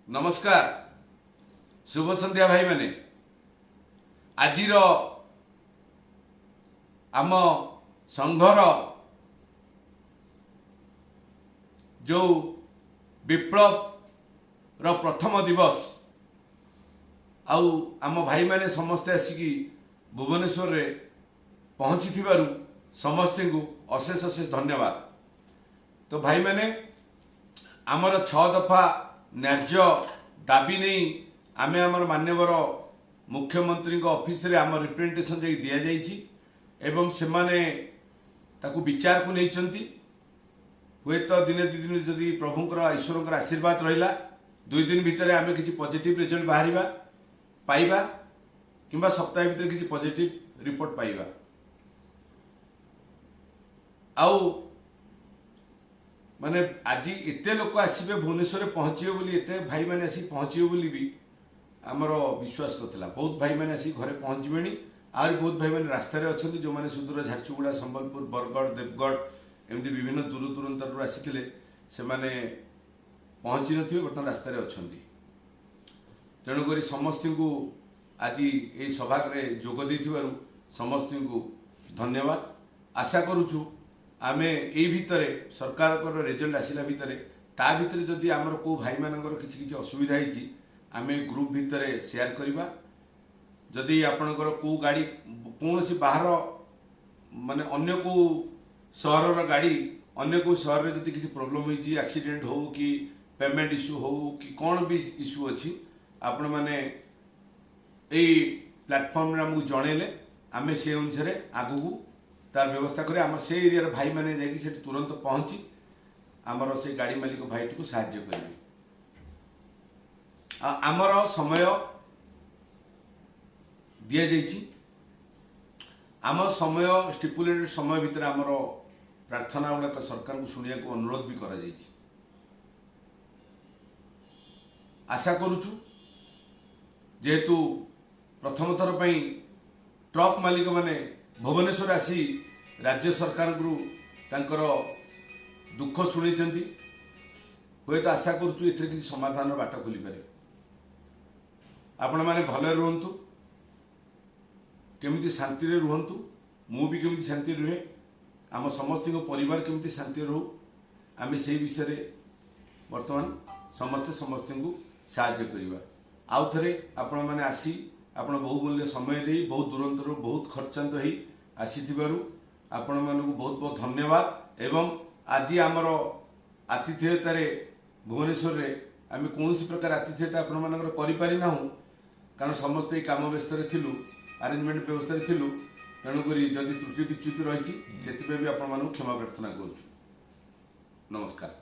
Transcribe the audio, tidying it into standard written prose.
नमस्कार शुभ संध्या भाई मैंने आज आम संघर जो विप्लव रो प्रथम दिवस आम भाई मैंने समस्ते आसिकी भुवनेश्वर रे पहुंची थिबारु समस्त को अशेष अशेष धन्यवाद। तो भाई मैंने आमर 6 दफा न्याय्य दाबी नहीं आमे आमर मान्यवर मुख्यमंत्री ऑफिस रे आम रिप्रेजेंटेशन दि जाइछि एवं से माने ताकू विचार को नहीं हुए तो दिने दि दिन जदि प्रभुंकर ईश्वर आशीर्वाद रहा 2 दिन भितर आमे किसी पॉजिटिव रिजल्ट बाहरिबा पाइबा किंबा सप्ताह भितर किसी पॉजिटिव रिपोर्ट पाइबा आउ माने आज एते लोक आसबे भुवनेश्वर पहुँचे बोली एते भाई मैंने आसी पहुँचे बोली भी आमर विश्वास करथिला। बहुत भाई मैंने आसी घरे पहुँचबेणी आर बहुत भाई मैंने रास्तार अच्छा जो मैंने सुदूर झारसुगुड़ा संबलपुर बरगढ़ देवगढ़ एमती विभिन्न दूर दूरांतर आसी से माने पहुँची नथिबे बर्तमान रास्तार अच्छा तेणुक समस्त को आज ये सभा जोग देथिबारु समस्त को धन्यवाद। आशा करुचु आमे ए भितरे सरकार को रिजल्ट आसिला भितरे ता भितरे जदि आमर को भाई मानकर किछि किछि असुविधा होइछि आमे ग्रुप भितरे शेयर करिबा। जदि आपनकर को गाड़ी कौन सी बाहर माने अन्य को सहर गाड़ी अन्य को सहर रे जदि किछि प्रॉब्लम होइछि एक्सीडेंट हो कि पेमेंट इश्यू हो कि कौन भी इश्यू अच्छी आपण माने ए प्लेटफॉर्म रे हमकु जणेले आमे से अनुसार आगु तार व्यवस्था करें आम से एरिया भाई मैंने जाकि तुरंत पहुंची आमर से गाड़ी मालिक भाई को साहाय्य करेंगे। आमर समय दि जाइछि आम समय स्टिपुलेटेड समय भितर आमर प्रार्थना गुड़ाक सरकार को शुणिया को अनुरोध भी करा जाइछि। आशा करुचु जेहेतु प्रथम थर पई ट्रक मालिक माने भुवनेश्वर आसी राज्य सरकार को दुख शुणी हुए तो आशा करुचु एथरे किसी समाधान बाट खोली पारे आपण माने भले रुहंतु केमिति शांति रे रुहंतु मु भी केमिति शांति रुहे आम समस्त परिवार केमिति शांति रहू आमे से विषय वर्तमान समस्त को साहाय्य करिबा। आउ थरे आपण माने आसी आपण बहुमूल्य समय दे बहुत दूरंतर बहुत खर्चांत ही आसीथिबारु आपण मानकु बहुत बहुत धन्यवाद। एवं आज आमर आतिथ्यतारे भुवनेश्वर रे आमे कोनोसी प्रकार आतिथ्यता आपण मानकर करि पारि नाहु कारण समस्त काम व्यस्त रे थिलु अरेंजमेंट व्यवस्था रे थिलु तेणुकरी जदि त्रुटि विच्युति रही से भी आपण मानकु क्षमा प्रार्थना करूछु। नमस्कार।